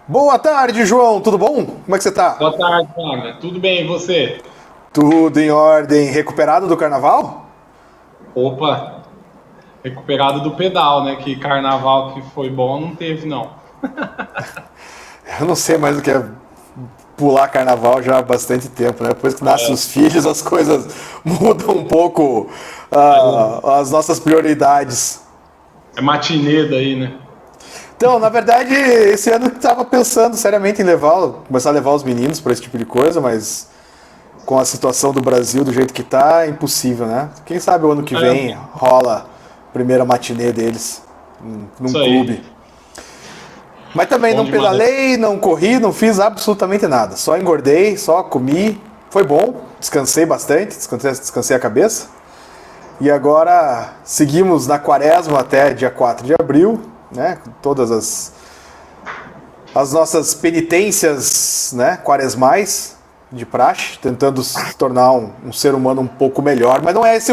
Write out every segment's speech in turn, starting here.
Boa tarde, João. Tudo bom? Como é que você tá? Boa tarde, Wagner. Tudo bem, e você? Tudo em ordem. Recuperado do carnaval? Opa, recuperado do pedal, né? Que carnaval que foi bom não teve, não. Eu não sei mais o que é pular carnaval já há bastante tempo, né? Depois que nascem os filhos, as coisas mudam um pouco as nossas prioridades. É matinê daí, né? Então, na verdade, esse ano eu estava pensando seriamente em começar a levar os meninos para esse tipo de coisa, mas com a situação do Brasil do jeito que tá, é impossível, né? Quem sabe o ano que É, vem rola a primeira matinê deles num isso clube. aí. Mas também Bom não demais. pedalei, não corri, não fiz absolutamente nada. Só engordei, só comi. Foi bom, descansei bastante, descansei a cabeça. E agora seguimos na quaresma até dia 4 de abril, né? Com todas as nossas penitências, né? Quaresmais de praxe, tentando se tornar um ser humano um pouco melhor. Mas não é esse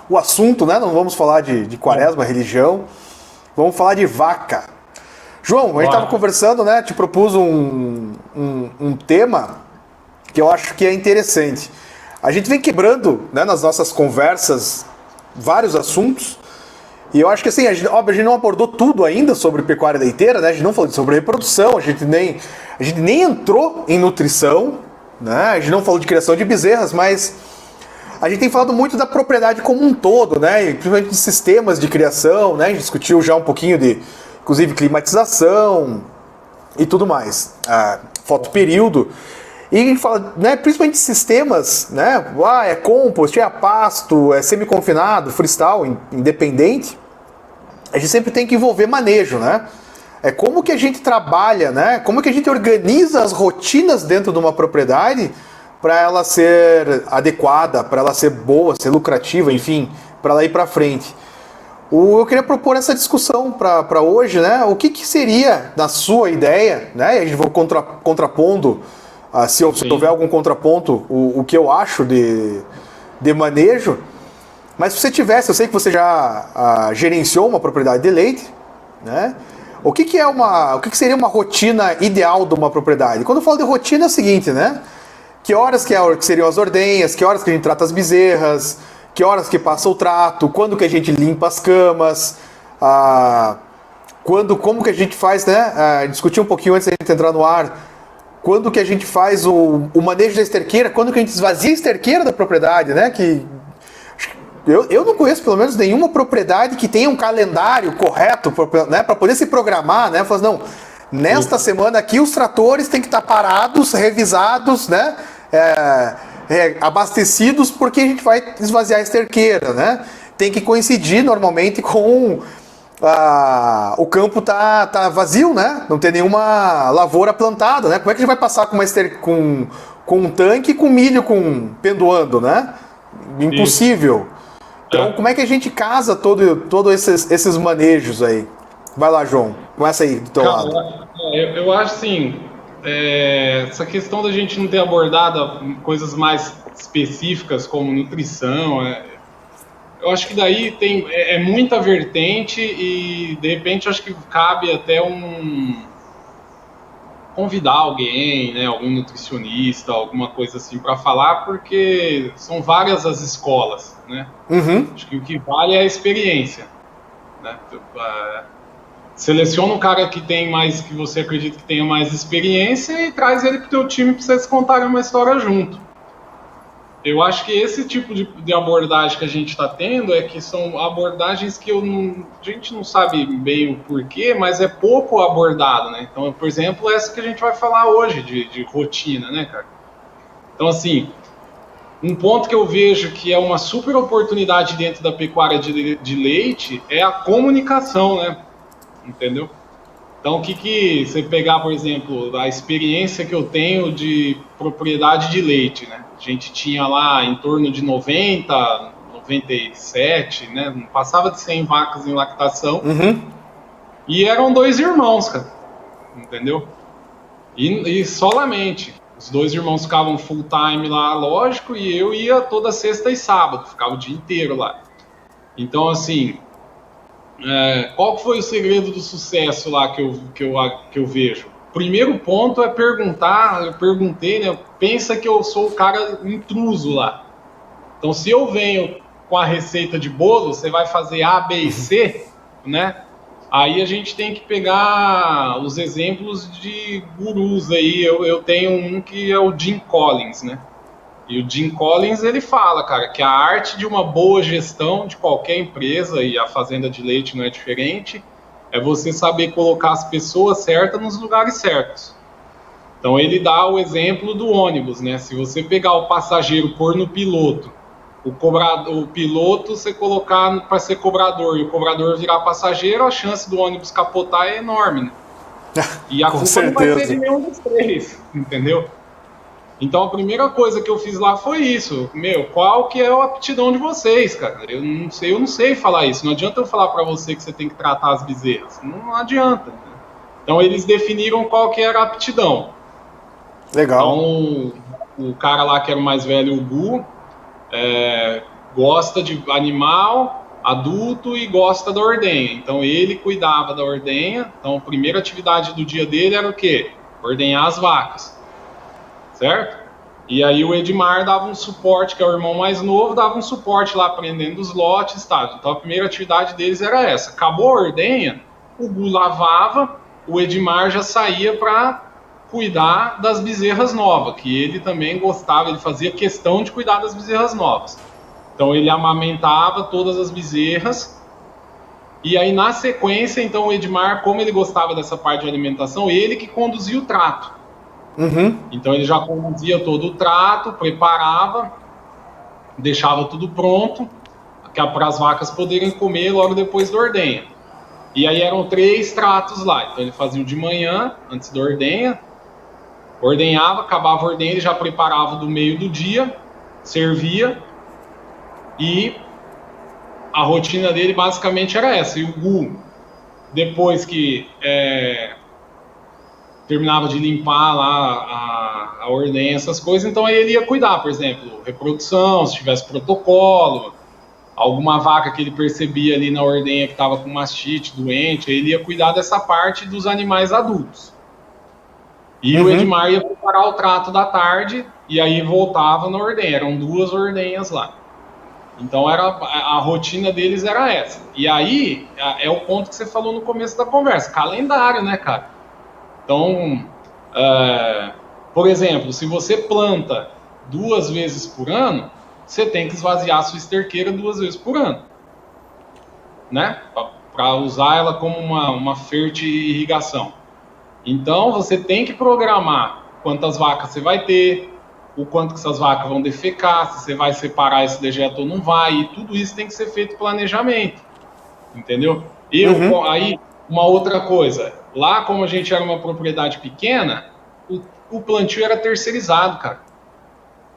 o assunto, né? Não vamos falar de quaresma, religião. Vamos falar de vaca. João, a gente estava Bora. conversando, né? Te propus um tema que eu acho que é interessante. A gente vem quebrando, né, nas nossas conversas vários assuntos. E eu acho que assim, óbvio, a gente não abordou tudo ainda sobre pecuária leiteira, né? A gente não falou sobre reprodução, a gente nem entrou em nutrição, né? A gente não falou de criação de bezerras, mas a gente tem falado muito da propriedade como um todo, né? E principalmente de sistemas de criação, né? A gente discutiu já um pouquinho de, inclusive, climatização e tudo mais. Fotoperíodo. E a gente fala, né, principalmente de sistemas, né? É compost, é pasto, é semi-confinado, freestyle, independente. A gente sempre tem que envolver manejo, né? É como que a gente trabalha, né? Como que a gente organiza as rotinas dentro de uma propriedade para ela ser adequada, para ela ser boa, ser lucrativa, enfim, para ela ir para frente. Eu queria propor essa discussão para hoje, né? O que seria, na sua ideia, né? E a gente vai contrapondo, se houver Sim. algum contraponto, o que eu acho de manejo. Mas se você tivesse, eu sei que você já gerenciou uma propriedade de leite, né? O que seria uma rotina ideal de uma propriedade? Quando eu falo de rotina é o seguinte, né? Que horas que seriam as ordenhas, que horas que a gente trata as bezerras, que horas que passa o trato, quando que a gente limpa as camas, como que a gente faz, né? Discutir um pouquinho antes da gente entrar no ar, quando que a gente faz o manejo da esterqueira, quando que a gente esvazia a esterqueira da propriedade, né? Eu não conheço, pelo menos, nenhuma propriedade que tenha um calendário correto, né, para poder se programar, né? Falar, não, nesta semana aqui os tratores têm que estar parados, revisados, né? Abastecidos, porque a gente vai esvaziar a esterqueira, né? Tem que coincidir normalmente com o campo tá vazio, né? Não tem nenhuma lavoura plantada, né? Como é que a gente vai passar com um tanque com milho pendoando, né? Isso. Impossível. Então, É. como é que a gente casa todo esses manejos aí? Vai lá, João. Começa aí do teu Cara, lado. eu acho assim, essa questão da gente não ter abordado coisas mais específicas como nutrição, eu acho que daí é muita vertente e de repente acho que cabe até convidar alguém, né, algum nutricionista, alguma coisa assim para falar, porque são várias as escolas, né? Uhum. Acho que o que vale é a experiência, né? Seleciona um cara que tem mais, que você acredita que tenha mais experiência e traz ele pro teu time para vocês contarem uma história junto. Eu acho que esse tipo de abordagem que a gente está tendo é que são abordagens que a gente não sabe bem o porquê, mas é pouco abordado, né? Então, por exemplo, essa que a gente vai falar hoje de rotina, né, cara? Então, assim, um ponto que eu vejo que é uma super oportunidade dentro da pecuária de leite é a comunicação, né? Entendeu? Então, o que você pegar, por exemplo, a experiência que eu tenho de propriedade de leite, né? A gente tinha lá em torno de 90, 97, né? Não passava de 100 vacas em lactação Uhum. e eram dois irmãos, cara, entendeu? E solamente. Os dois irmãos ficavam full time lá, lógico, e eu ia toda sexta e sábado, ficava o dia inteiro lá. Então, assim, qual foi o segredo do sucesso lá que eu vejo? primeiro ponto é perguntar, eu perguntei, né? Pensa que eu sou o cara intruso lá. Então, se eu venho com a receita de bolo, você vai fazer A, B e C, né? Aí a gente tem que pegar os exemplos de gurus aí. Eu tenho um que é o Jim Collins, né? E o Jim Collins, ele fala, cara, que a arte de uma boa gestão de qualquer empresa, e a fazenda de leite não é diferente, é você saber colocar as pessoas certas nos lugares certos. Então ele dá o exemplo do ônibus, né? Se você pegar o passageiro, pôr no piloto, o piloto você colocar para ser cobrador e o cobrador virar passageiro, a chance do ônibus capotar é enorme, né? E a Com culpa certeza. não vai ser de nenhum dos três, entendeu? Então a primeira coisa que eu fiz lá foi isso. Qual que é a aptidão de vocês, cara? Eu não sei falar isso. Não adianta eu falar para você que você tem que tratar as bezerras. Não adianta. Né? Então eles definiram qual que era a aptidão. Legal. Então o cara lá que era o mais velho, o Gu, gosta de animal adulto e gosta da ordenha. Então ele cuidava da ordenha. Então a primeira atividade do dia dele era o quê? Ordenhar as vacas. Certo? E aí o Edmar dava um suporte, que é o irmão mais novo, dava um suporte lá aprendendo os lotes, tá? Então a primeira atividade deles era essa. Acabou a ordenha, o Gu lavava, o Edmar já saía para cuidar das bezerras novas, que ele também gostava, ele fazia questão de cuidar das bezerras novas. Então ele amamentava todas as bezerras, e aí na sequência, então o Edmar, como ele gostava dessa parte de alimentação, ele que conduzia o trato. Uhum. Então ele já conduzia todo o trato, preparava, deixava tudo pronto para as vacas poderem comer logo depois da ordenha. E aí eram 3 tratos lá. Então ele fazia o de manhã, antes da ordenha, ordenhava, acabava a ordenha, ele já preparava do meio do dia, servia, e a rotina dele basicamente era essa. E o Gu, depois que terminava de limpar lá a ordenha, essas coisas, então aí ele ia cuidar, por exemplo, reprodução, se tivesse protocolo, alguma vaca que ele percebia ali na ordenha que estava com mastite, doente, aí ele ia cuidar dessa parte dos animais adultos. E o Edmar ia preparar o trato da tarde e aí voltava na ordenha, eram 2 ordenhas lá. Então a rotina deles era essa. E aí é o ponto que você falou no começo da conversa, calendário, né, cara? Então, por exemplo, se você planta 2 vezes por ano, você tem que esvaziar a sua esterqueira 2 vezes por ano, né? Para usar ela como uma fertirrigação. Então, você tem que programar quantas vacas você vai ter, o quanto que essas vacas vão defecar, se você vai separar esse dejeto ou não vai, e tudo isso tem que ser feito planejamento, entendeu? Aí, uma outra coisa, lá como a gente era uma propriedade pequena, o plantio era terceirizado, cara.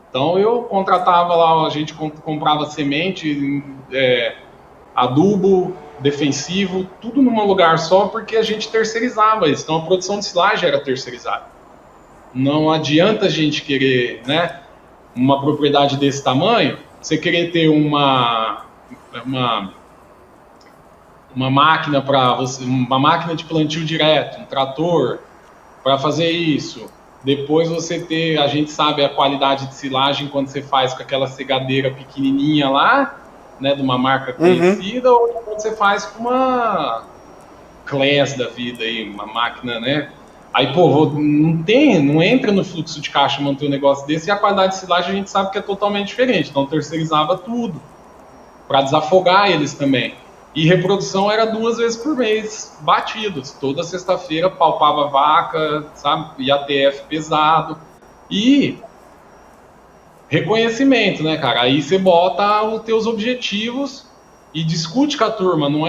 Então eu contratava lá, a gente comprava semente, adubo, defensivo, tudo num lugar só, porque a gente terceirizava isso. Então a produção de silagem era terceirizada. Não adianta a gente querer, né, uma propriedade desse tamanho, você querer ter uma máquina uma máquina de plantio direto, um trator para fazer isso. Depois a gente sabe a qualidade de silagem quando você faz com aquela segadeira pequenininha lá, né, de uma marca conhecida, ou quando você faz com uma Class da vida aí, uma máquina, né? Aí, não entra no fluxo de caixa manter um negócio desse, e a qualidade de silagem a gente sabe que é totalmente diferente. Então terceirizava tudo para desafogar eles também. E reprodução era 2 vezes por mês, batidos. Toda sexta-feira palpava vaca, sabe? IATF pesado. E reconhecimento, né, cara? Aí você bota os teus objetivos e discute com a turma. Não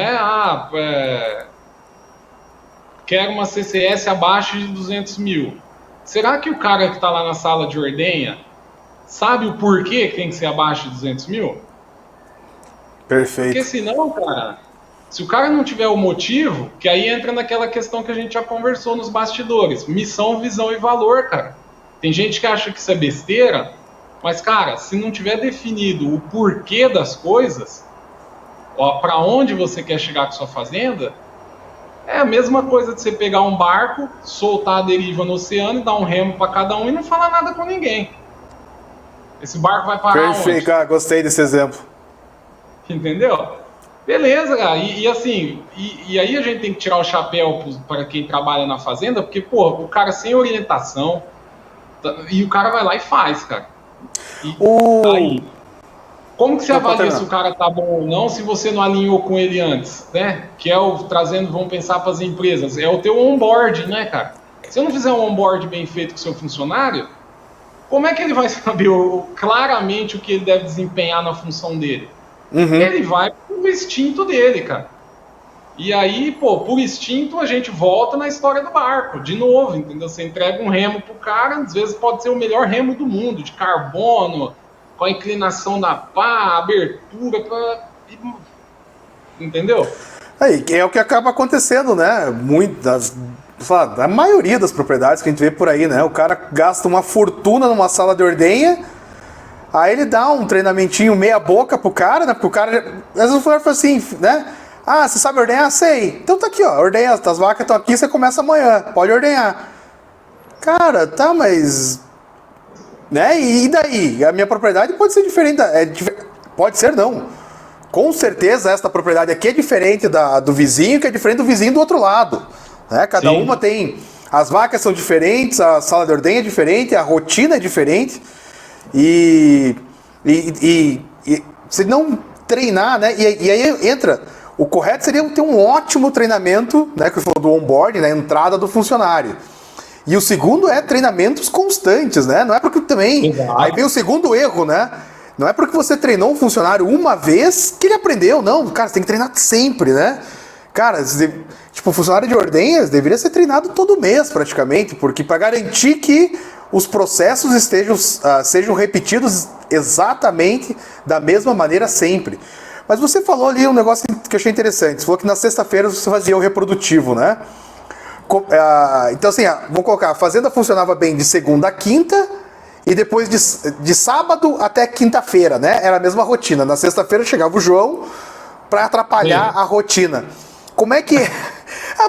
quero uma CCS abaixo de 200 mil. Será que o cara que está lá na sala de ordenha sabe o porquê que tem que ser abaixo de 200 mil? Perfeito. Porque senão, cara, se o cara não tiver o motivo, que aí entra naquela questão que a gente já conversou nos bastidores, missão, visão e valor, cara. Tem gente que acha que isso é besteira, mas, cara, se não tiver definido o porquê das coisas, para onde você quer chegar com sua fazenda, É a mesma coisa de você pegar um barco, soltar a deriva no oceano e dar um remo para cada um e não falar nada com ninguém. Esse barco vai parar onde? Perfeito, gostei desse exemplo. Entendeu? Beleza, cara. E assim, e aí a gente tem que tirar o chapéu para quem trabalha na fazenda, porque, pô, o cara sem orientação, e o cara vai lá e faz, cara. E aí, como que você avalia se o cara tá bom ou não se você não alinhou com ele antes, né? Que é o trazendo, vamos pensar para as empresas, é o teu onboard, né, cara? Se eu não fizer um onboard bem feito com o seu funcionário, como é que ele vai saber claramente o que ele deve desempenhar na função dele? Ele vai pro instinto dele, cara. E aí, pô, por instinto a gente volta na história do barco, de novo, entendeu? Você entrega um remo pro cara, às vezes pode ser o melhor remo do mundo, de carbono, com a inclinação da pá, abertura, entendeu? Aí, é o que acaba acontecendo, né? A maioria das propriedades que a gente vê por aí, né? O cara gasta uma fortuna numa sala de ordenha, aí ele dá um treinamentinho meia boca pro cara, né? Porque o cara, às vezes o cara fala assim, né? Ah, você sabe ordenhar? Sei. Então tá aqui, ó, ordenha, as vacas estão aqui, você começa amanhã, pode ordenhar. Cara, tá, mas... né? E daí? A minha propriedade pode ser diferente, pode ser não. Com certeza esta propriedade aqui é diferente do vizinho, que é diferente do vizinho do outro lado. Né? Cada uma tem... As vacas são diferentes, a sala de ordenha é diferente, a rotina é diferente. E se não treinar, né? E aí entra... O correto seria ter um ótimo treinamento, né? Que falou do onboard, né? Entrada do funcionário. E o segundo é treinamentos constantes, né? Não é porque também... Exato. Aí vem o segundo erro, né? Não é porque você treinou um funcionário uma vez que ele aprendeu. Não, cara, você tem que treinar sempre, né? Cara, tipo, o funcionário de ordenhas deveria ser treinado todo mês, praticamente, porque para garantir que os processos sejam repetidos exatamente da mesma maneira sempre. Mas você falou ali um negócio que eu achei interessante. Você falou que na sexta-feira você fazia o reprodutivo, né? Então, assim, vamos colocar, a fazenda funcionava bem de segunda a quinta e depois de sábado até quinta-feira, né? Era a mesma rotina. Na sexta-feira chegava o João para atrapalhar a rotina. Como é que...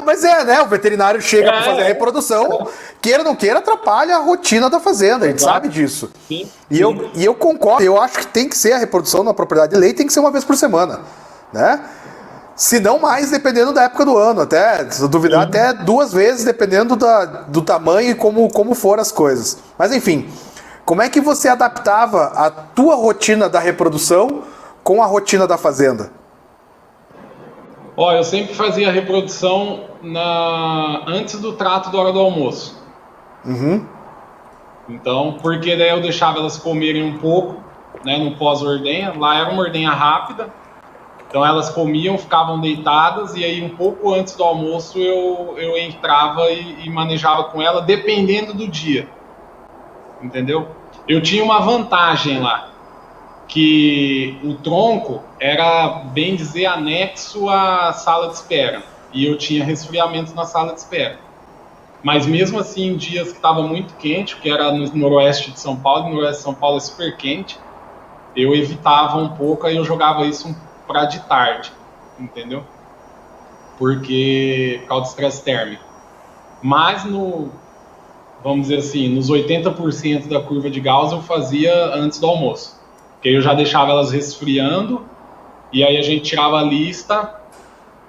mas né? O veterinário chega para fazer a reprodução, queira ou não queira, atrapalha a rotina da fazenda, a gente sabe disso. Sim. E eu concordo, eu acho que tem que ser a reprodução na propriedade de leite, tem que ser uma vez por semana, né? Se não mais, dependendo da época do ano, até, se eu duvidar, até 2 vezes, dependendo do tamanho e como for as coisas. Mas enfim, como é que você adaptava a tua rotina da reprodução com a rotina da fazenda? Ó, eu sempre fazia a reprodução antes do trato da hora do almoço. Então, porque daí eu deixava elas comerem um pouco, né, no pós-ordenha. Lá era uma ordenha rápida, então elas comiam, ficavam deitadas, e aí um pouco antes do almoço eu entrava e manejava com ela, dependendo do dia, entendeu? Eu tinha uma vantagem lá, que o tronco era, bem dizer, anexo à sala de espera, e eu tinha resfriamento na sala de espera. Mas mesmo assim, em dias que estava muito quente, que era no noroeste de São Paulo, e no noroeste de São Paulo é super quente, eu evitava um pouco, aí eu jogava isso para de tarde, entendeu? Por causa do estresse térmico. Mas vamos dizer assim, nos 80% da curva de Gauss eu fazia antes do almoço. Porque eu já deixava elas resfriando, e aí a gente tirava a lista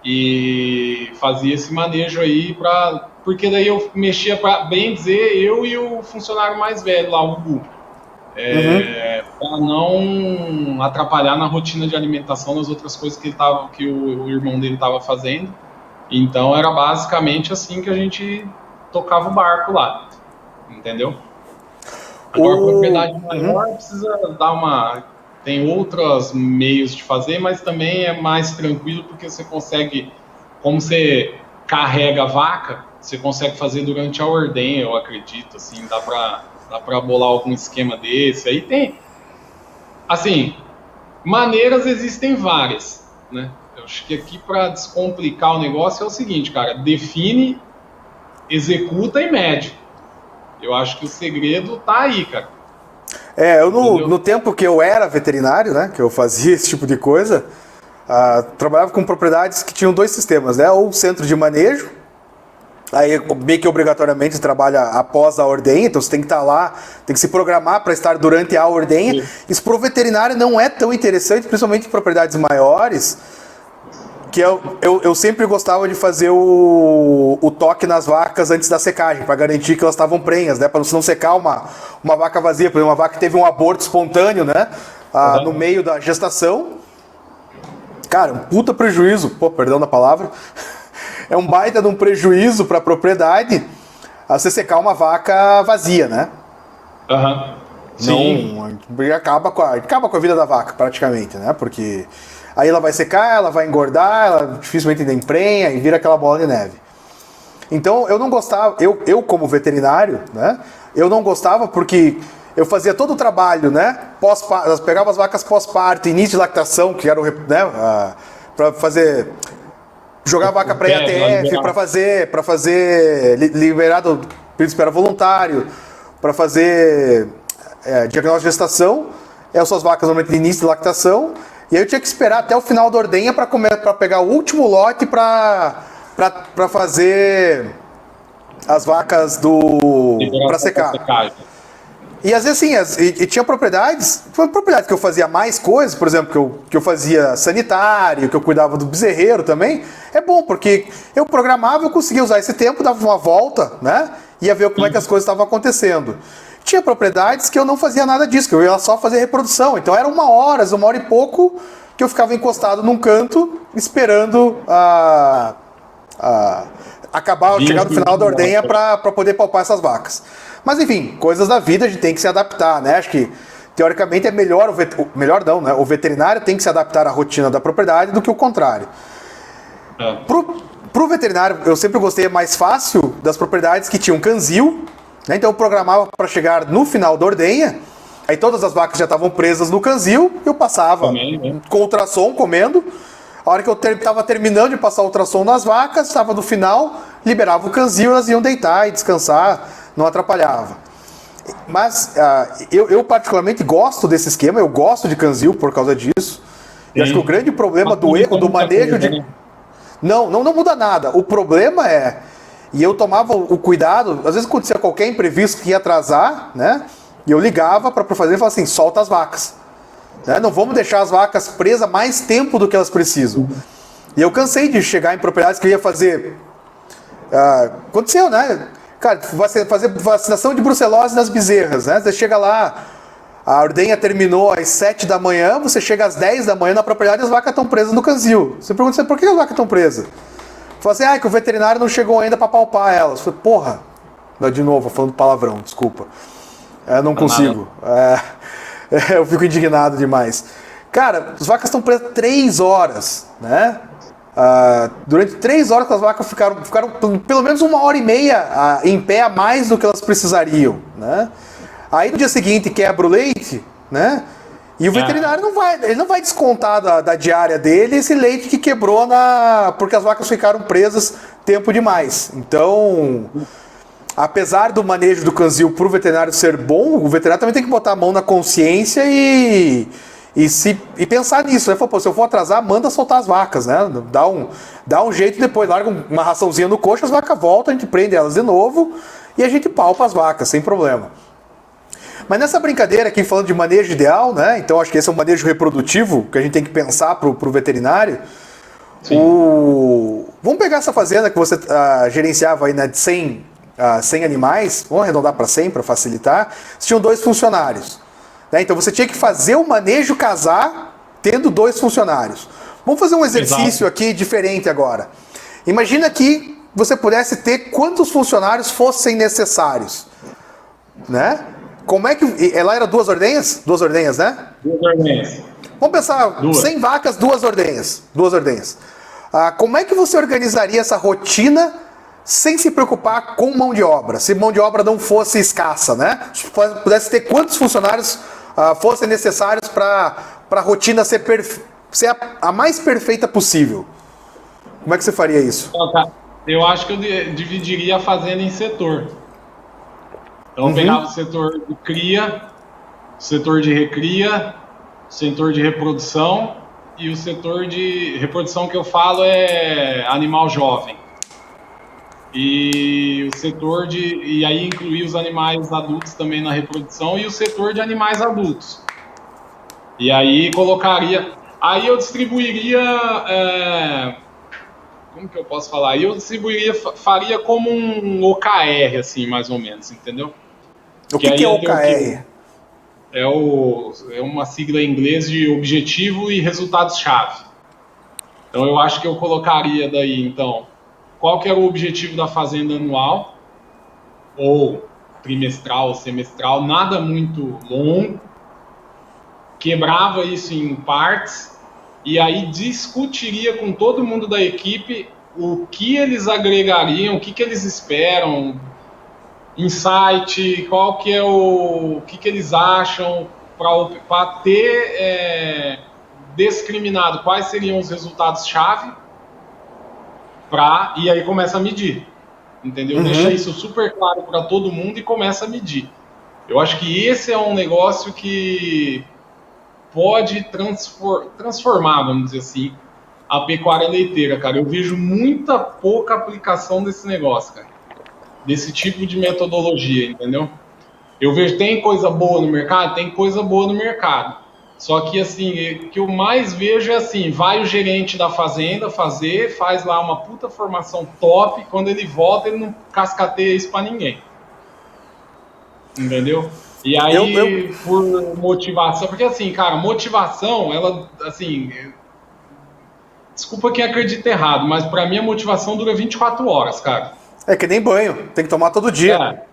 e fazia esse manejo aí, porque daí eu mexia, para bem dizer, eu e o funcionário mais velho lá, o Gu, para não atrapalhar na rotina de alimentação, nas outras coisas que o irmão dele estava fazendo. Então era basicamente assim que a gente tocava o barco lá, entendeu? Agora, a propriedade maior precisa dar tem outros meios de fazer, mas também é mais tranquilo, porque você consegue, como você carrega a vaca, você consegue fazer durante a ordenha, eu acredito, assim, dá pra bolar algum esquema desse. Aí tem, assim, maneiras existem várias, né? Eu acho que aqui, para descomplicar o negócio, é o seguinte, cara, define, executa e mede. Eu acho que o segredo tá aí, cara. No tempo que eu era veterinário, né, que eu fazia esse tipo de coisa, trabalhava com propriedades que tinham 2 sistemas, né? Ou centro de manejo, aí meio que obrigatoriamente trabalha após a ordenha, então você tem que estar lá, tem que se programar para estar durante a ordenha. Isso para o veterinário não é tão interessante, principalmente em propriedades maiores, que eu sempre gostava de fazer o toque nas vacas antes da secagem, para garantir que elas estavam prenhas, né? Para não secar uma vaca vazia, por exemplo, uma vaca que teve um aborto espontâneo, né? No meio da gestação. Cara, um puta prejuízo, perdão da palavra, é um baita de um prejuízo para a propriedade você secar uma vaca vazia, né? Sim. Não, acaba com a vida da vaca, praticamente, né? Porque aí ela vai secar, ela vai engordar, ela dificilmente ainda emprenha e vira aquela bola de neve. Então eu não gostava, eu como veterinário, né? Eu não gostava porque eu fazia todo o trabalho, né? Pegava as vacas pós-parto, início de lactação, que era o, né? Para fazer, jogar a vaca para IATF, para fazer liberado período de espera voluntário, para fazer diagnóstico de gestação, as suas vacas normalmente de início de lactação. E aí eu tinha que esperar até o final da ordenha para pegar o último lote para fazer as vacas para secar. E às vezes assim, e tinha propriedades que eu fazia mais coisas, por exemplo, que eu fazia sanitário, que eu cuidava do bezerreiro também. É bom, porque eu programava, eu conseguia usar esse tempo, dava uma volta, né? Ia ver como é que as coisas estavam acontecendo. Tinha propriedades que eu não fazia nada disso, que eu ia só fazer reprodução. Então era 1 hora e pouco que eu ficava encostado num canto esperando acabar, chegar no final da ordenha para poder palpar essas vacas. Mas enfim, coisas da vida a gente tem que se adaptar, né? Acho que teoricamente é melhor o veterinário tem que se adaptar à rotina da propriedade do que o contrário. Pro veterinário, eu sempre gostei mais fácil das propriedades que tinham canzil, né? Então eu programava para chegar no final da ordenha, aí todas as vacas já estavam presas no canzil, eu passava com o ultrassom comendo. A hora que eu estava terminando de passar o ultrassom nas vacas, estava no final, liberava o canzil, elas iam deitar e descansar, não atrapalhava. Mas eu particularmente gosto desse esquema, eu gosto de canzil por causa disso. E acho que o grande problema do erro do manejo de... Não muda nada. O problema e eu tomava o cuidado, às vezes acontecia qualquer imprevisto que ia atrasar, né? E eu ligava para fazer e falava assim, solta as vacas. Né? Não vamos deixar as vacas presas mais tempo do que elas precisam. E eu cansei de chegar em propriedades que eu ia fazer... aconteceu, né? Cara, fazer vacinação de brucelose nas bezerras, né? Você chega lá, a ordenha terminou às 7 da manhã, você chega às 10 da manhã na propriedade e as vacas estão presas no canzil. Você pergunta, por que as vacas estão presas? Fala assim, que o veterinário não chegou ainda para palpar elas. Eu falei, porra, de novo, falando palavrão, desculpa. Não consigo. Eu fico indignado demais. Cara, as vacas estão presas 3 horas, né? Durante 3 horas as vacas ficaram pelo menos 1h30 em pé a mais do que elas precisariam, né? Aí no dia seguinte quebra o leite, né? E o veterinário não vai descontar da diária dele esse leite que quebrou porque as vacas ficaram presas tempo demais. Então, apesar do manejo do canzil para o veterinário ser bom, o veterinário também tem que botar a mão na consciência e pensar nisso, né? Se eu for atrasar, manda soltar as vacas, né? Dá um jeito depois, larga uma raçãozinha no coxo, as vacas voltam, a gente prende elas de novo e a gente palpa as vacas, sem problema. Mas nessa brincadeira aqui, falando de manejo ideal, né? Então acho que esse é um manejo reprodutivo que a gente tem que pensar pro veterinário. Vamos pegar essa fazenda que você gerenciava aí, né, de 100 animais, vamos arredondar para 100 para facilitar. Você tinha 2 funcionários. Né? Então você tinha que fazer o manejo casar tendo 2 funcionários. Vamos fazer um exercício aqui diferente agora. Imagina que você pudesse ter quantos funcionários fossem necessários. Né? Como é que... Lá era 2 ordenhas? 2 ordenhas, né? 2 ordenhas. Vamos pensar, 100 vacas, 2 ordenhas. 2 ordenhas. Como é que você organizaria essa rotina sem se preocupar com mão de obra? Se mão de obra não fosse escassa, né? Se pudesse ter quantos funcionários fossem necessários para a rotina ser a mais perfeita possível. Como é que você faria isso? Eu acho que eu dividiria a fazenda em setor. Então eu pegava o setor de cria, setor de recria, setor de reprodução e o setor de reprodução que eu falo é animal jovem. E o setor e aí incluir os animais adultos também na reprodução e o setor de animais adultos. E aí colocaria, aí eu distribuiria, como que eu posso falar? Eu distribuiria, faria como um OKR, assim, mais ou menos, entendeu? O que é OKR? É uma sigla em inglês de objetivo e resultados-chave. Então eu acho que eu colocaria daí, então, qual que era o objetivo da fazenda anual, ou trimestral, ou semestral, nada muito longo, quebrava isso em partes, e aí discutiria com todo mundo da equipe o que eles agregariam, o que eles esperam, insight, qual que é o que eles acham, para ter discriminado quais seriam os resultados-chave, e aí começa a medir, entendeu? Deixa isso super claro para todo mundo e começa a medir. Eu acho que esse é um negócio que pode transformar, vamos dizer assim, a pecuária leiteira, cara. Eu vejo muita pouca aplicação desse negócio, cara. Desse tipo de metodologia, entendeu? Eu vejo, tem coisa boa no mercado? Tem coisa boa no mercado. Só que, assim, o que eu mais vejo é assim, vai o gerente da fazenda faz lá uma puta formação top, quando ele volta, ele não cascateia isso pra ninguém. Entendeu? E aí, por motivação, porque assim, cara, motivação, ela, assim, desculpa quem acredita errado, mas pra mim a motivação dura 24 horas, cara. É que nem banho, tem que tomar todo dia.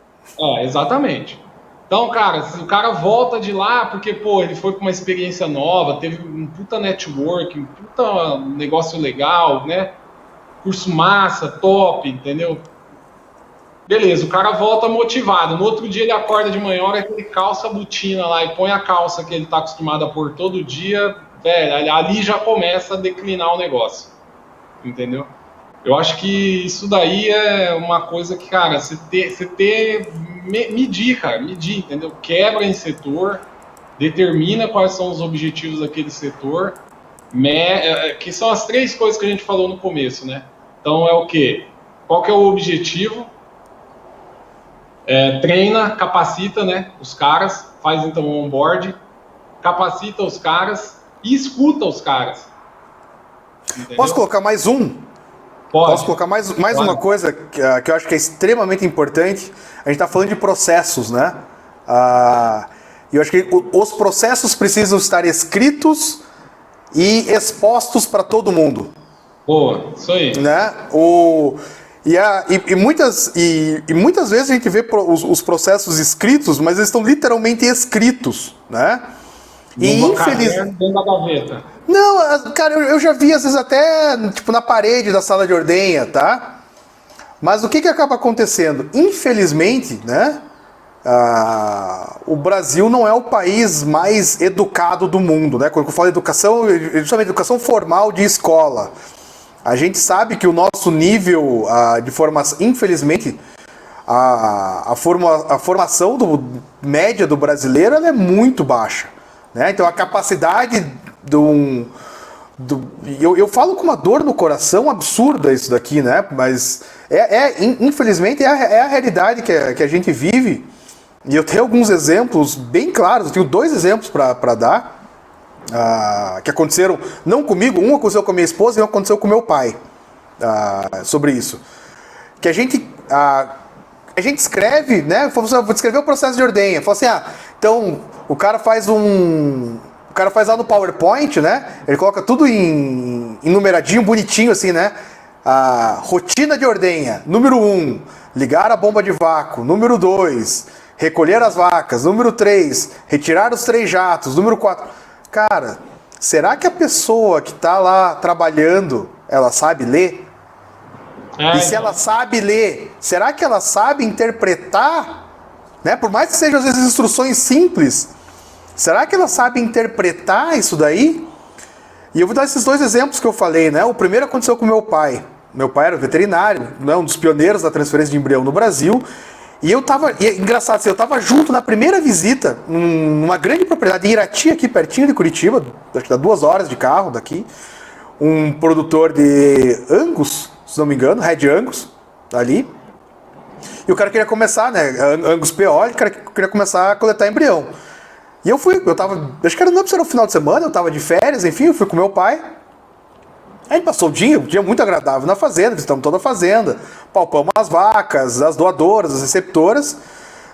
Exatamente. Então, cara, se o cara volta de lá porque, pô, ele foi com uma experiência nova, teve um puta network, um puta negócio legal, né? Curso massa, top, entendeu? Beleza, o cara volta motivado. No outro dia ele acorda de manhã, hora que ele calça a botina lá e põe a calça que ele tá acostumado a pôr todo dia, velho, ali já começa a declinar o negócio. Entendeu? Eu acho que isso daí é uma coisa que, cara, medir, entendeu? Quebra em setor, determina quais são os objetivos daquele setor, que são as 3 coisas que a gente falou no começo, né? Então é o quê? Qual que é o objetivo? Treina, capacita, né, os caras, faz então o onboard, capacita os caras e escuta os caras. Entendeu? Posso colocar mais um? Pode. Posso colocar mais uma coisa que eu acho que é extremamente importante? A gente está falando de processos, né? E eu acho que os processos precisam estar escritos e expostos para todo mundo. Boa, isso aí. Né? E muitas vezes a gente vê os processos escritos, mas eles estão literalmente escritos, né? E infelizmente dentro da gaveta. Não, cara, eu já vi às vezes até tipo na parede da sala de ordenha, tá? Mas o que acaba acontecendo? Infelizmente, né? O Brasil não é o país mais educado do mundo, né? Quando eu falo educação, justamente educação formal de escola. A gente sabe que o nosso nível de formação, infelizmente, a formação média do brasileiro ela é muito baixa, né? Então a capacidade eu falo com uma dor no coração absurda isso daqui, né? Mas infelizmente é a realidade que a gente vive. E eu tenho alguns exemplos bem claros, eu tenho 2 exemplos para dar. Que aconteceram, não comigo, um aconteceu com a minha esposa e um aconteceu com meu pai, sobre isso. Que a gente escreve, né? Vou descrever o processo de ordenha. Fala assim, então o cara faz lá no PowerPoint, né? Ele coloca tudo em numeradinho, bonitinho assim, né? Rotina de ordenha. Número 1, ligar a bomba de vácuo. Número 2, recolher as vacas. Número 3, retirar os 3 jatos. Número 4... Cara, será que a pessoa que está lá trabalhando, ela sabe ler? E se ela sabe ler, será que ela sabe interpretar? Né? Por mais que sejam às vezes instruções simples, será que ela sabe interpretar isso daí? E eu vou dar esses 2 exemplos que eu falei, né? O primeiro aconteceu com meu pai. Meu pai era veterinário, né? Um dos pioneiros da transferência de embrião no Brasil. E engraçado, assim, eu tava junto na primeira visita, numa grande propriedade em Irati, aqui pertinho de Curitiba, acho que dá 2 horas de carro daqui, um produtor de Angus, se não me engano, Red Angus, ali. E o cara queria começar, né, Angus PO, o cara queria começar a coletar embrião. E eu tava, acho que era no final de semana, eu tava de férias, enfim, eu fui com meu pai. A gente passou um dia muito agradável na fazenda, visitamos toda a fazenda, palpamos as vacas, as doadoras, as receptoras,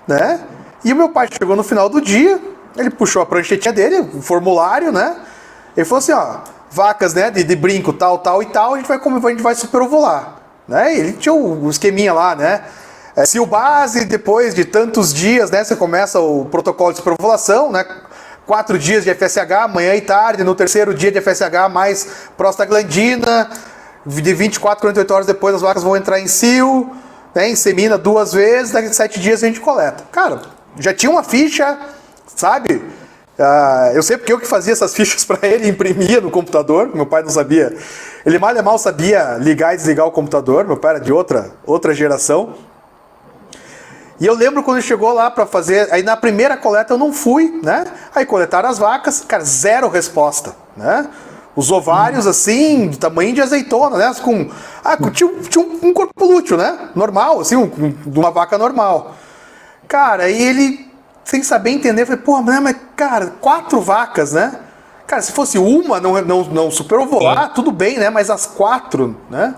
né? E o meu pai chegou no final do dia, ele puxou a pranchetinha dele, o formulário, né? Ele falou assim, ó, vacas, né, de brinco, tal e tal, a gente vai superovular, né? E ele tinha o esqueminha lá, né? Se o base, depois de tantos dias, né, você começa o protocolo de superovulação, né? 4 dias de FSH, manhã e tarde, no terceiro dia de FSH mais prostaglandina, de 24 a 48 horas depois as vacas vão entrar em cio, né, insemina 2 vezes, daqui a 7 dias a gente coleta. Cara, já tinha uma ficha, sabe? Eu sei porque eu que fazia essas fichas para ele, imprimia no computador, meu pai não sabia. Ele mal sabia ligar e desligar o computador, meu pai era de outra geração. E eu lembro quando ele chegou lá pra fazer, aí na primeira coleta eu não fui, né? Aí coletaram as vacas, cara, 0 resposta, né? Os ovários, assim, do tamanho de azeitona, né? Tinha um corpo lúteo, né? Normal, assim, de uma vaca normal. Cara, aí ele, sem saber entender, falei, pô, mas, cara, 4 vacas, né? Cara, se fosse uma, não superovular, tudo bem, né? Mas as 4, né?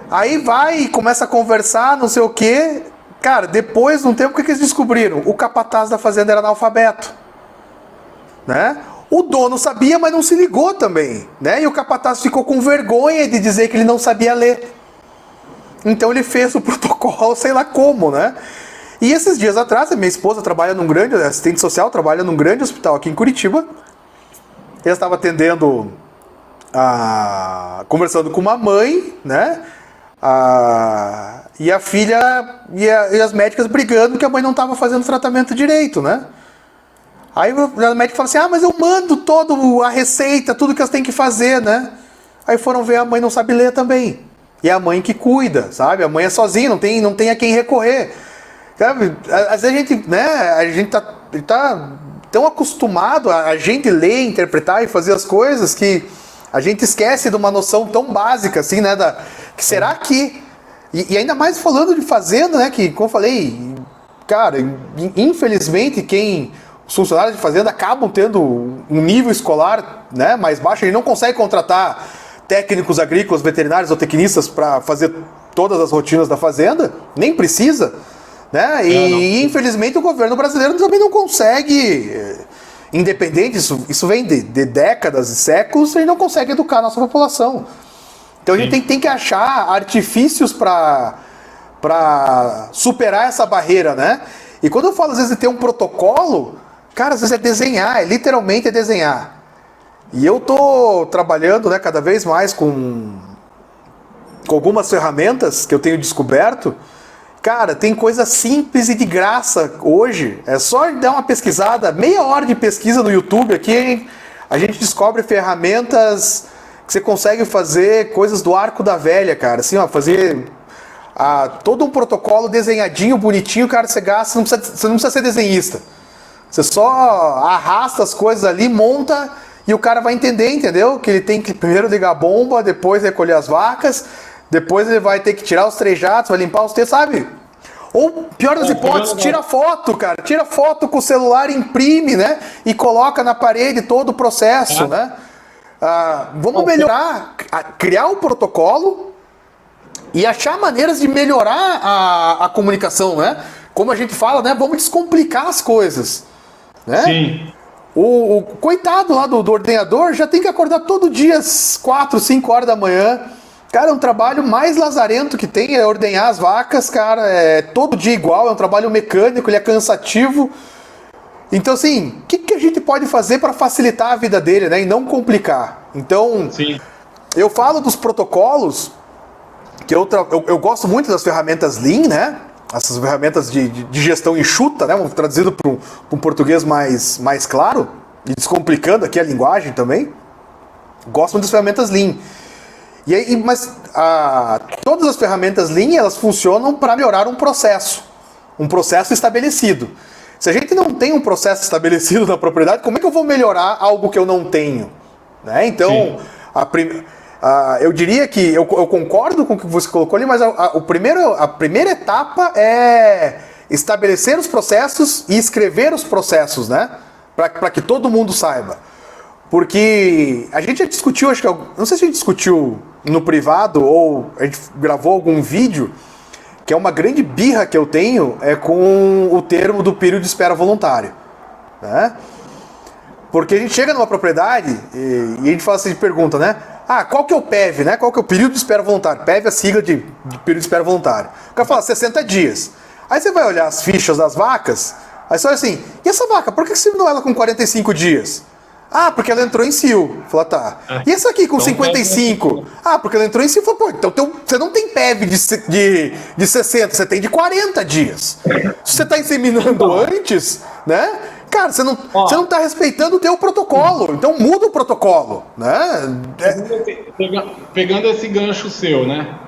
Aí vai e começa a conversar, não sei o quê. Cara, depois de um tempo, o que eles descobriram? O capataz da fazenda era analfabeto, né? O dono sabia, mas não se ligou também, né? E o capataz ficou com vergonha de dizer que ele não sabia ler. Então ele fez o protocolo, sei lá como, né? E esses dias atrás, a minha esposa trabalha assistente social, trabalha num grande hospital aqui em Curitiba. Eu estava atendendo, conversando com uma mãe, né? E a filha e as médicas brigando que a mãe não estava fazendo tratamento direito, né? Aí a médica falou assim, mas eu mando toda a receita, tudo que elas têm que fazer, né? Aí foram ver, a mãe não sabe ler também. E é a mãe que cuida, sabe? A mãe é sozinha, não tem a quem recorrer. Sabe? Às vezes a gente tá tão acostumado a gente ler, interpretar e fazer as coisas que a gente esquece de uma noção tão básica, assim, né? Que será que... E ainda mais falando de fazenda, né? Que, como eu falei, cara, infelizmente, os funcionários de fazenda acabam tendo um nível escolar, né, mais baixo. Ele não consegue contratar técnicos agrícolas, veterinários ou tecnistas para fazer todas as rotinas da fazenda. Nem precisa, né? E infelizmente o governo brasileiro também não consegue... Independente, isso vem de décadas e séculos, a gente não consegue educar a nossa população. Então a gente tem que achar artifícios para superar essa barreira, né? E quando eu falo às vezes de ter um protocolo, cara, às vezes é desenhar, literalmente é desenhar. E eu tô trabalhando, né, cada vez mais com algumas ferramentas que eu tenho descoberto. Cara, tem coisa simples e de graça hoje. É só dar uma pesquisada, meia hora de pesquisa no YouTube aqui, a gente descobre ferramentas que você consegue fazer coisas do arco da velha, cara. Assim, ó, fazer todo um protocolo desenhadinho, bonitinho, cara, você gasta, você não precisa ser desenhista. Você só arrasta as coisas ali, monta e o cara vai entender, entendeu? Que ele tem que primeiro ligar a bomba, depois recolher as vacas, depois ele vai ter que tirar os 3 jatos, vai limpar os textos, sabe? Ou, pior das hipóteses, tira foto, cara. Tira foto com o celular, imprime, né? E coloca na parede todo o processo, né? Vamos melhorar, criar um protocolo e achar maneiras de melhorar a comunicação, né? Como a gente fala, né? Vamos descomplicar as coisas, né? Sim. O coitado lá do ordenador já tem que acordar todo dia às 4, 5 horas da manhã. Cara, é um trabalho mais lazarento que tem, é ordenhar as vacas, cara, é todo dia igual, é um trabalho mecânico, ele é cansativo. Então, assim, o que a gente pode fazer para facilitar a vida dele, né, e não complicar? Então, sim, eu falo dos protocolos, que eu gosto muito das ferramentas Lean, né, essas ferramentas de gestão enxuta, né, traduzido para um português mais claro, e descomplicando aqui a linguagem também. Gosto muito das ferramentas Lean. E aí, mas todas as ferramentas Lean, elas funcionam para melhorar um processo estabelecido. Se a gente não tem um processo estabelecido na propriedade, como é que eu vou melhorar algo que eu não tenho? Né? Então, eu diria que eu concordo com o que você colocou ali, mas a primeira etapa é estabelecer os processos e escrever os processos, né? Para que todo mundo saiba. Porque a gente já discutiu, acho que não sei se a gente discutiu no privado ou a gente gravou algum vídeo, que é uma grande birra que eu tenho com o termo do período de espera voluntário, né? Porque a gente chega numa propriedade e a gente fala assim, pergunta, né? Qual que é o PEV, né? Qual que é o período de espera voluntário? PEV é a sigla de período de espera voluntário. O cara fala 60 dias. Aí você vai olhar as fichas das vacas, aí você olha assim, e essa vaca, por que você terminou ela com 45 dias? Porque ela entrou em cio. Fala, tá. E essa aqui com então, 55? Porque ela entrou em cio. Fala, pô, então você não tem PEV de 60, você tem de 40 dias. Se você tá inseminando antes, né? Cara, você não tá respeitando o teu protocolo. Então muda o protocolo, né? Pegando esse gancho seu, né?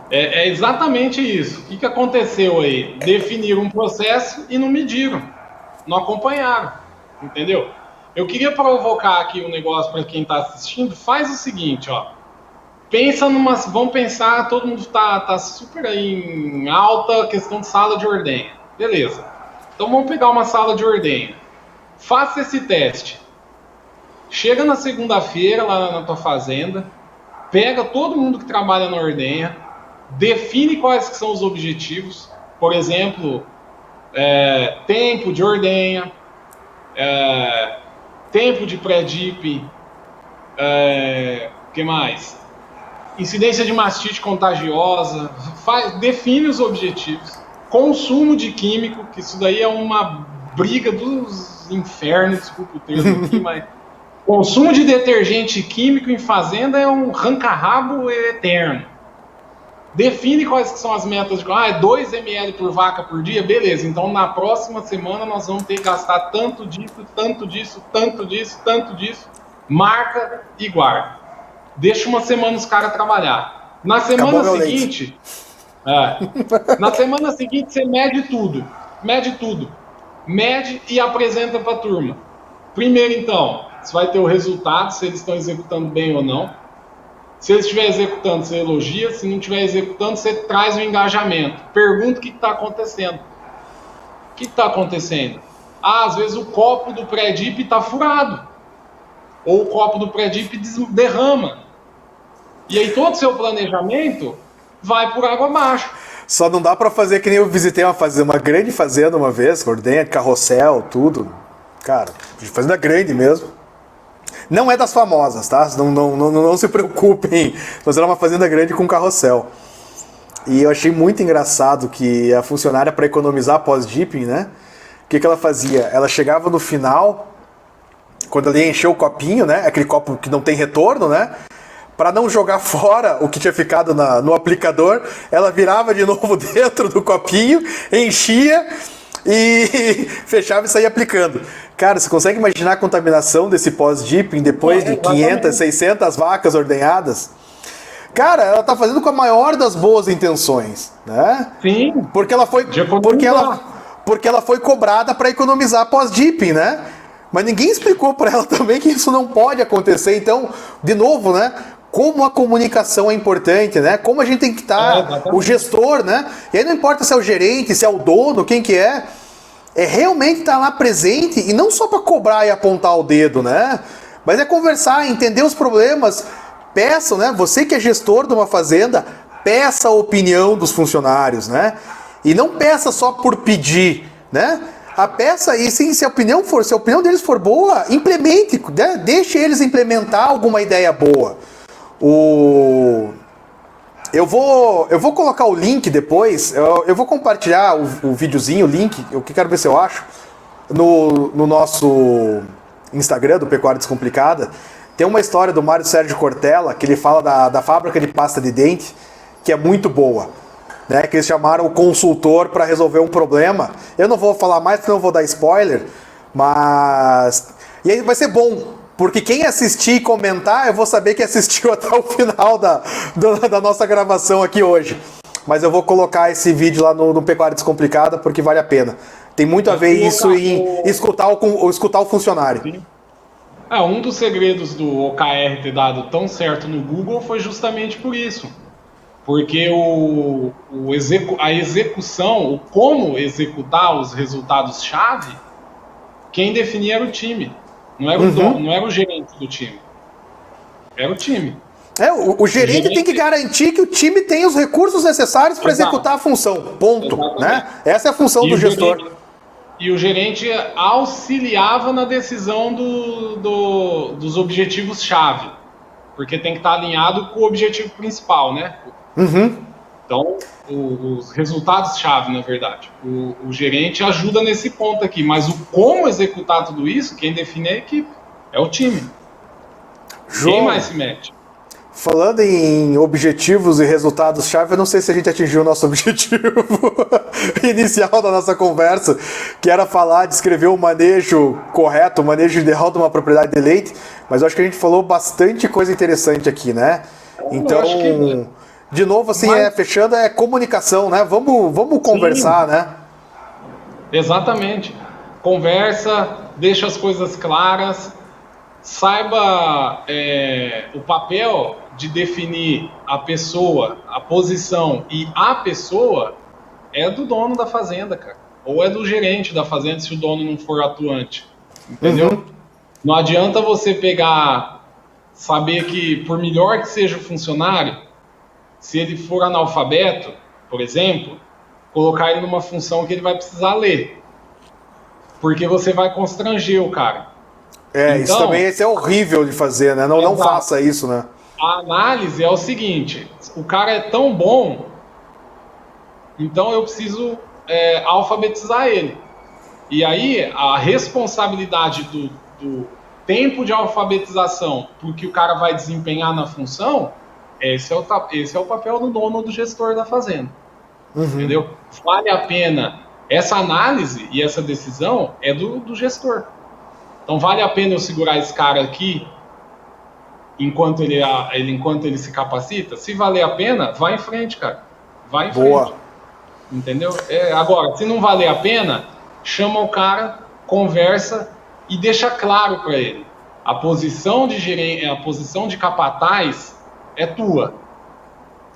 É exatamente isso. O que aconteceu aí? Definiram um processo e não mediram. Não acompanharam. Entendeu? Eu queria provocar aqui um negócio para quem está assistindo. Faz o seguinte, ó. Vamos pensar, todo mundo tá super aí em alta questão de sala de ordenha. Beleza. Então vamos pegar uma sala de ordenha. Faça esse teste. Chega na segunda-feira lá na tua fazenda, pega todo mundo que trabalha na ordenha, define quais que são os objetivos. Por exemplo, tempo de ordenha, tempo de pré-dip, que mais? Incidência de mastite contagiosa, define os objetivos. Consumo de químico, que isso daí é uma briga dos infernos, desculpa o termo aqui, mas consumo de detergente químico em fazenda é um ranca-rabo eterno. Define quais são as metas de 2 ml por vaca por dia, beleza, então na próxima semana nós vamos ter que gastar tanto disso, tanto disso, tanto disso, tanto disso, marca e guarda. Deixa uma semana os caras trabalhar. Na semana seguinte, você mede tudo, mede e apresenta para a turma. Primeiro então, você vai ter o resultado, se eles estão executando bem ou não. Se ele estiver executando, você elogia. Se não estiver executando, você traz o engajamento. Pergunta o que está acontecendo. O que está acontecendo? Às vezes o copo do pré-dip está furado. Ou o copo do pré-dip derrama. E aí todo o seu planejamento vai por água abaixo. Só não dá para fazer que nem eu visitei uma grande fazenda uma vez, ordenha, carrossel, tudo. Cara, fazenda grande mesmo. Não é das famosas, tá? Não se preocupem. Mas era uma fazenda grande com carrossel. E eu achei muito engraçado que a funcionária, para economizar pós-dipping, né? O que ela fazia? Ela chegava no final, quando ela ia encher o copinho, né? Aquele copo que não tem retorno, né? Para não jogar fora o que tinha ficado no aplicador, ela virava de novo dentro do copinho, enchia e fechava e saía aplicando. Cara, você consegue imaginar a contaminação desse pós-dipping depois de 500, 600 vacas ordenhadas? Cara, ela tá fazendo com a maior das boas intenções, né? Sim. Porque ela foi cobrada para economizar pós-dipping, né? Mas ninguém explicou para ela também que isso não pode acontecer. Então, de novo, né? Como a comunicação é importante, né? Como a gente tem que estar, o gestor, né? E aí não importa se é o gerente, se é o dono, quem que é realmente estar lá presente e não só para cobrar e apontar o dedo, né? Mas é conversar, entender os problemas. Peçam, né? Você que é gestor de uma fazenda, peça a opinião dos funcionários, né? E não peça só por pedir, né? A peça, e sim, se a opinião deles for boa, implemente, né? Deixe eles implementar alguma ideia boa. Eu vou colocar o link depois, eu vou compartilhar o videozinho, o link, eu quero ver se eu acho, no nosso Instagram, do Pecuária Descomplicada. Tem uma história do Mário Sérgio Cortella, que ele fala da fábrica de pasta de dente, que é muito boa, né? Que eles chamaram o consultor para resolver um problema. Eu não vou falar mais porque não vou dar spoiler, mas... E aí vai ser bom, Porque quem assistir e comentar, eu vou saber que assistiu até o final da nossa gravação aqui hoje. Mas eu vou colocar esse vídeo lá no Pecuária Descomplicada, porque vale a pena. Tem muito a ver isso em escutar o funcionário. Sim. Um dos segredos do OKR ter dado tão certo no Google foi justamente por isso. Porque a execução, o como executar os resultados-chave, quem definia era o time. Não era o dono, não era o gerente do time. Era o time. O gerente tem que garantir que o time tem os recursos necessários para executar a função. Ponto. Né? Essa é a função do gestor. E o gerente auxiliava na decisão dos objetivos-chave. Porque tem que estar alinhado com o objetivo principal, né? Então, os resultados-chave, na verdade. O gerente ajuda nesse ponto aqui, mas o como executar tudo isso, quem define é a equipe, é o time. João, quem mais se mete? Falando em objetivos e resultados-chave, eu não sei se a gente atingiu o nosso objetivo inicial da nossa conversa, que era falar, descrever o manejo correto, o manejo ideal de uma propriedade de leite, mas eu acho que a gente falou bastante coisa interessante aqui, né? Então, de novo, assim, fechando, é comunicação, né? Vamos conversar, né? Exatamente. Conversa, deixa as coisas claras, saiba o papel de definir a pessoa, a posição e a pessoa é do dono da fazenda, cara. Ou é do gerente da fazenda, se o dono não for atuante. Entendeu? Não adianta você saber que, por melhor que seja o funcionário, se ele for analfabeto, por exemplo, colocar ele numa função que ele vai precisar ler. Porque você vai constranger o cara. Então, isso também é horrível de fazer, né? Não faça isso, né? A análise é o seguinte, o cara é tão bom, então eu preciso alfabetizar ele. E aí, a responsabilidade do tempo de alfabetização, porque o cara vai desempenhar na função, esse é o papel do dono ou do gestor da fazenda. Entendeu? Vale a pena. Essa análise e essa decisão é do gestor. Então, vale a pena eu segurar esse cara aqui enquanto ele se capacita? Se valer a pena, vai em frente, cara. Vai em frente. Entendeu? Agora, se não valer a pena, chama o cara, conversa e deixa claro para ele. A posição de gerente, a posição de capataz é tua.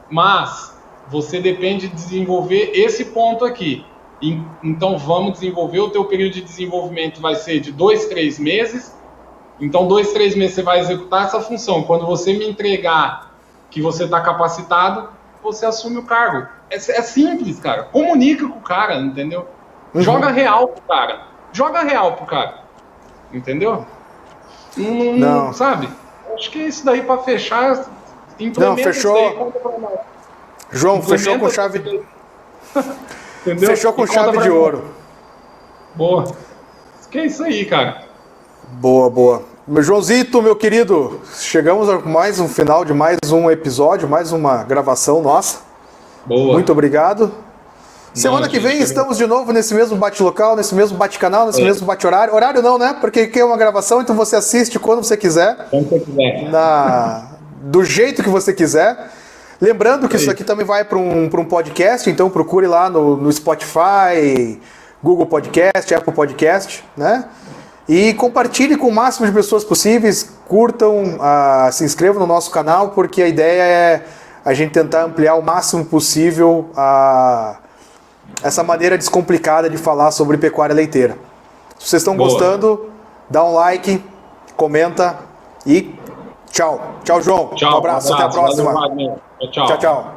Mas você depende de desenvolver esse ponto aqui. Então vamos desenvolver, o teu período de desenvolvimento vai ser de 2-3 meses, então 2-3 meses você vai executar essa função, quando você me entregar que você está capacitado, você assume o cargo, é simples, cara, comunica com o cara, entendeu? Joga real pro cara, entendeu? Não. Sabe? Acho que é isso daí para fechar, implementa fechou. Isso daí, conta pra nós. João, fechou com chave... Entendeu? Fechou com chave de ouro. Boa. Que é isso aí, cara. Boa. Meu Joãozito, meu querido, chegamos a mais um final de mais um episódio, mais uma gravação nossa. Boa. Muito obrigado. Semana que vem estamos de novo nesse mesmo bate-local, nesse mesmo bate-canal, nesse mesmo bate-horário. Horário não, né? Porque aqui é uma gravação, então você assiste quando você quiser. Quando você quiser. Do jeito que você quiser. Lembrando que isso aqui também vai para um podcast, então procure lá no Spotify, Google Podcast, Apple Podcast, né? E compartilhe com o máximo de pessoas possíveis, curtam, se inscrevam no nosso canal, porque a ideia é a gente tentar ampliar o máximo possível essa maneira descomplicada de falar sobre pecuária leiteira. Se vocês estão gostando, dá um like, comenta e tchau. Tchau, João. Tchau, um abraço. Até a próxima. Valeu, tchau. Tchau.